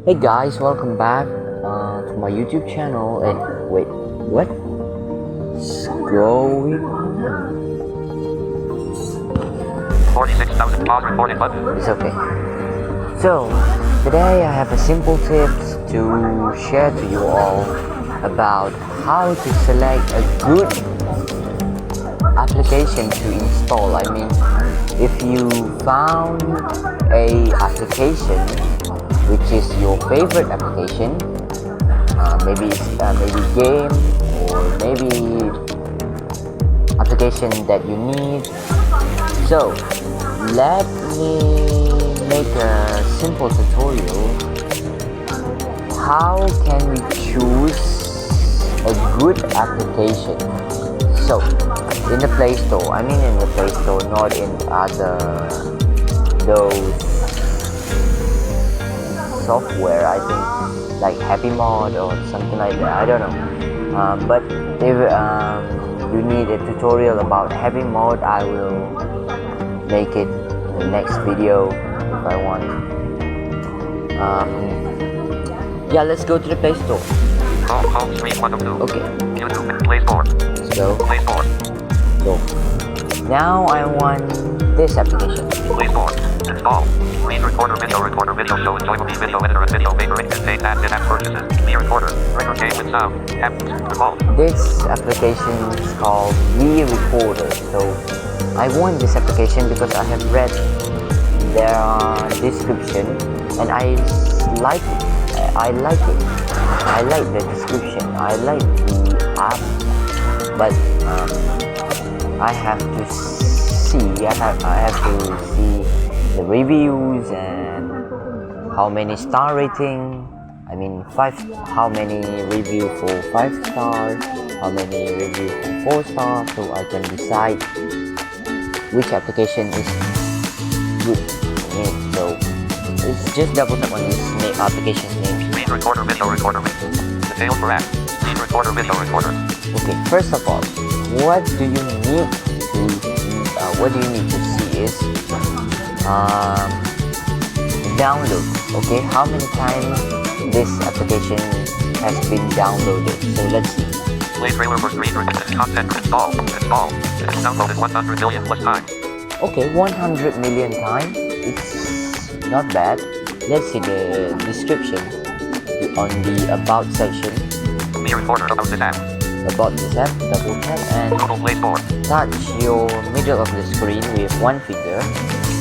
Hey guys, welcome back to my YouTube channel. And wait, what's going on? 46,000 pause recording button. It's okay. So today I have a simple tips to share to you all about how to select a good application to install. I mean, if you found a application which is your favorite application, maybe game, or maybe application that you need. So let me make a simple tutorial. How can we choose a good application? So in the PlayStore, not in other those software, I think, like Happy Mod or something like that, I don't know. But if you need a tutorial about Happy Mod, I will make it in the next video if I want. Yeah, let's go to the Play Store. Home screen 1 of 2. Okay, YouTube, PlayStore. let's go. PlayStore. So now I want this application. PlayStore. Install. Screen recorder, video show, enjoyable video editor, and video maker, contain apps and app purchases. Me recorder, record game with sound, app, default. This application is called Me Recorder. So I want this application because I have read their description and I like it. I like the description. I like the app, but I have to see. I have to see the reviews and how many star rating. I mean, how many review for 5 stars, how many review for 4 stars, so I can decide which application is good for me. So let's just double tap on this application name. Screen recorder, video recorder. Details for app. Screen recorder, video recorder. Okay, first of all, what do you need to see is download. Okay, how many times this application has been downloaded? So let's see. Play trailer for screen recorder. Content install. It is downloaded 100 million plus times. Okay, 100 million times. It's not bad. Let's see the description on the about section. Me recorder about this app. About this app, double tap and Google Play Store. touch your middle of the screen with one finger.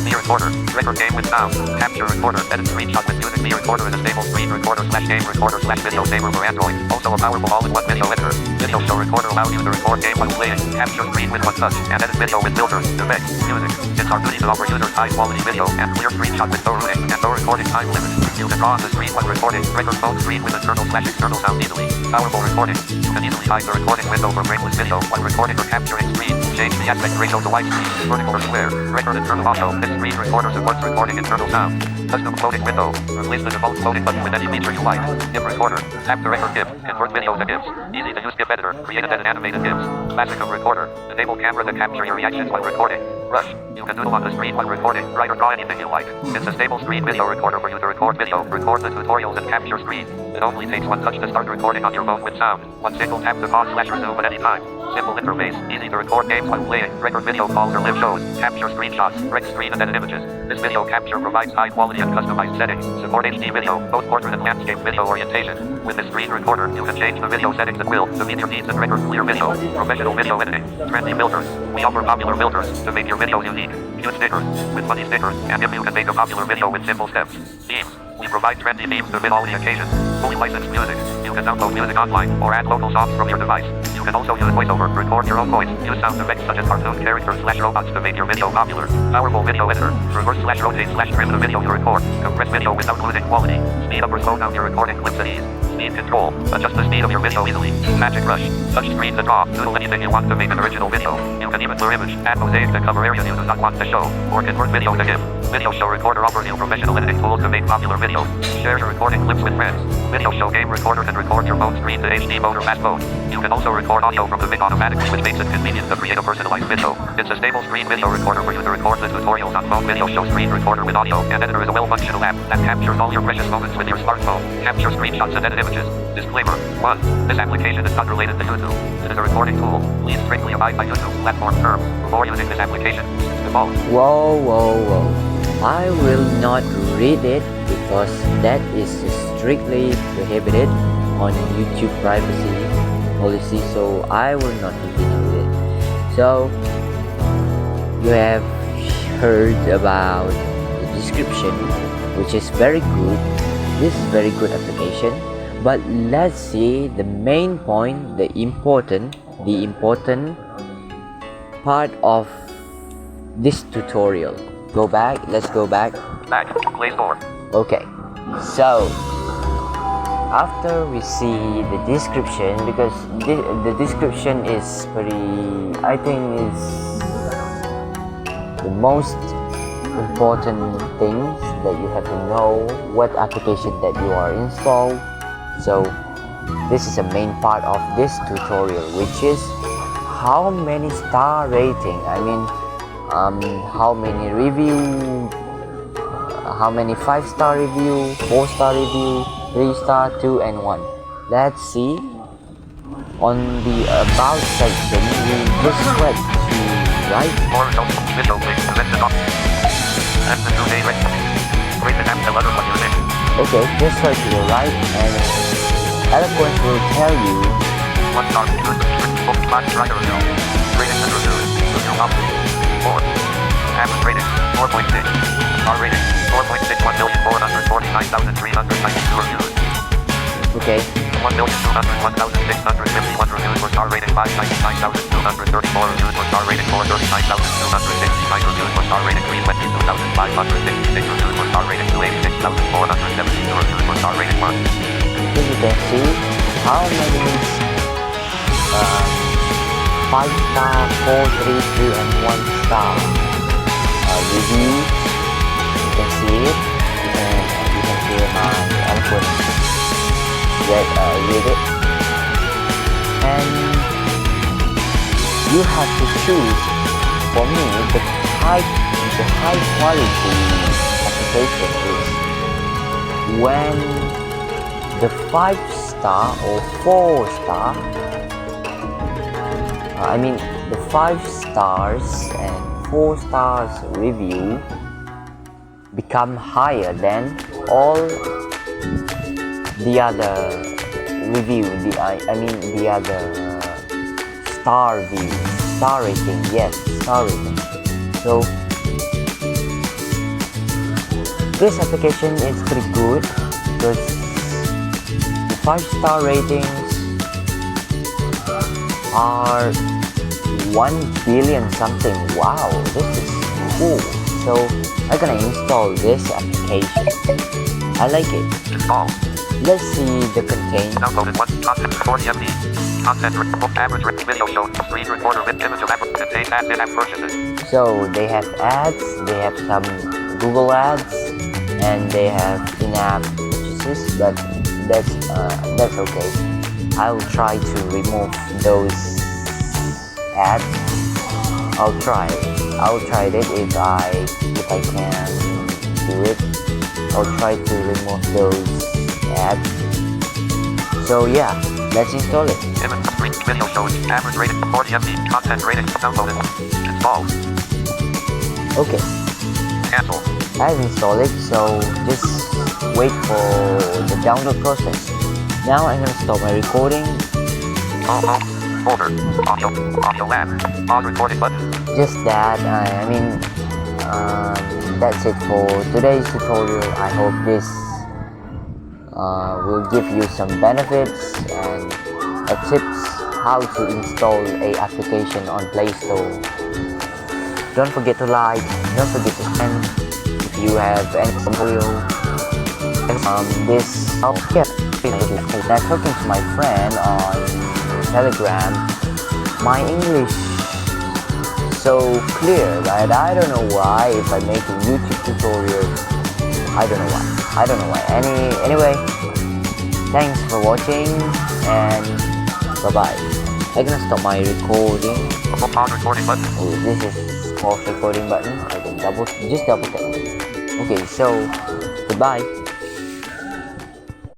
Me recorder, record game with sound, capture recorder, edit screenshot with music. Me recorder is a stable screen recorder / game recorder / video saver for Android. Also a powerful all-in-one video editor. Video show recorder allows you to record game while playing, capture screen with one touch, and edit video with filters, effects, music. It's our duty to offer users high-quality video and clear screenshot with no rooting and no recording time limit. You can draw on the screen while recording, record phone screen with internal / external sound easily. Powerful recording. You can easily hide the recording window for frameless video while recording or capturing screen. Change the aspect ratio to widescreen, vertical or square. Record internal audio. This screen recorder supports recording internal sound. Custom floating window. Replace the default floating button with any feature you like. GIF recorder. Tap the record GIF. Convert video to GIFs. Easy to use GIF editor. Create and animated GIFs. Magic of recorder. Enable camera to capture your reactions while recording. Rush. You can doodle on the screen while recording. Write or draw anything you like. It's a stable screen video recorder for you to record video, record the tutorials, and capture screen. It only takes one touch to start recording on your phone with sound. One single tap to pause / resume at any time. Simple interface. Easy to record games while playing. Record video calls or live shows. Capture screenshots. Rec screen and edit images. This video capture provides high quality and customized settings. Support HD video, both portrait and landscape video orientation. With this screen recorder, you can change the video settings at will to meet your needs and record clear video. Professional video editing. Trendy filters. We offer popular filters to make your videos unique. Use stickers. With funny stickers, and if you can make a popular video with simple steps. Themes. We provide trendy themes to fit all the occasions. Fully licensed music. You can download music online or add local songs from your device. You can also use voiceover, record your own voice, use sound effects such as cartoon characters / robots to make your video popular. Powerful video editor. Reverse / rotate / trim the video you record. Compress video without losing quality. Speed up or slow down your recording clips at ease. Speed control. Adjust the speed of your video easily. Magic Rush. Touch screen to draw. Doodle anything you want to make an original video. You can even blur image, add mosaic to cover areas you do not want to show, or convert video to GIF. Video show recorder offers you professional editing tools to make popular video. Share your recording clips with friends. Video show game recorder can record your phone screen to HD mode or fast mode. You can also record audio from the mic automatically, which makes it convenient to create a personalized video. It's a stable screen video recorder for you to record the tutorials on phone. Video show screen recorder with audio and editor is a well-functional app that captures all your precious moments with your smartphone. Capture screenshots and edit images. Disclaimer. 1. This application is not related to YouTube. It is a recording tool. Please strictly abide by YouTube platform terms before using this application. Default. Whoa. I will not read it because that is strictly prohibited on YouTube privacy policy, so I will not continue it. So you have heard about the description, which is very good. This is very good application, but let's see the main point, the important part of this tutorial. Let's go back. Back. PlayStore. Okay, so after we see the description, because the description is I think is the most important things that you have to know what application that you are installed. So this is a main part of this tutorial, which is how many star rating, how many review, how many 5-star review, 4-star review, 3-star, 2 and 1. Let's see. On the about section, we just click to right. More results. Video link. Select the doc. And the new day rate. Rate the app the letter what you did. Okay, just search to the right and Eloquence will tell you 1 star. 2 book class writer review. Rating and reviews. Review up. 4. Average rating 4.6. Star rating 4.61,449,392 reviews. okay. 1,201,651 reviews for star rating 599,234 reviews for star rating 439,265 reviews for star rating 322,566 reviews for star rating 286,472 reviews for star rating 1. Here you can see how many 5-star, 4, 3, 2 and 1-star reviews. You can see it. You can see my Eloquence read it, and you have to choose. For me, the high quality application is when the 5-star or 4-star, the 5 stars and 4 stars review become higher than all the other review, the other star rating, yes, star rating. So this application is pretty good because the 5-star ratings are 1 billion something. Wow, this is cool. So I'm gonna install this application. I like it. Install. Let's see the content. Downloaded 1 content 40 MB. Content average video show screen recorder with image of average contains ads in-app purchases. So they have ads, they have some Google ads, and they have in-app purchases, but that's okay. I'll try to remove those ads. I'll try it if I can do it. I'll try to remove those ads. So yeah, let's install it. Image screen video shows average rating 40 MB. Content rating downloaded. Install. Okay, Cancel. I've installed it, so just wait for the download process. Now I'm gonna stop my recording. Folder. Audio lab. Pause recording button. Just that. That's it for today's tutorial. I hope this will give you some benefits and tips how to install a application on PlayStore. Don't forget to like, don't forget to comment if you have any tutorial. This I'm talking to my friend on Telegram. My English so clear that I don't know why if I make a YouTube tutorial, I don't know why. I don't know why. Anyway, thanks for watching and bye bye. I'm gonna stop my recording. Pause recording button. Oh, this is pause recording button. I can just double tap. Okay, so goodbye.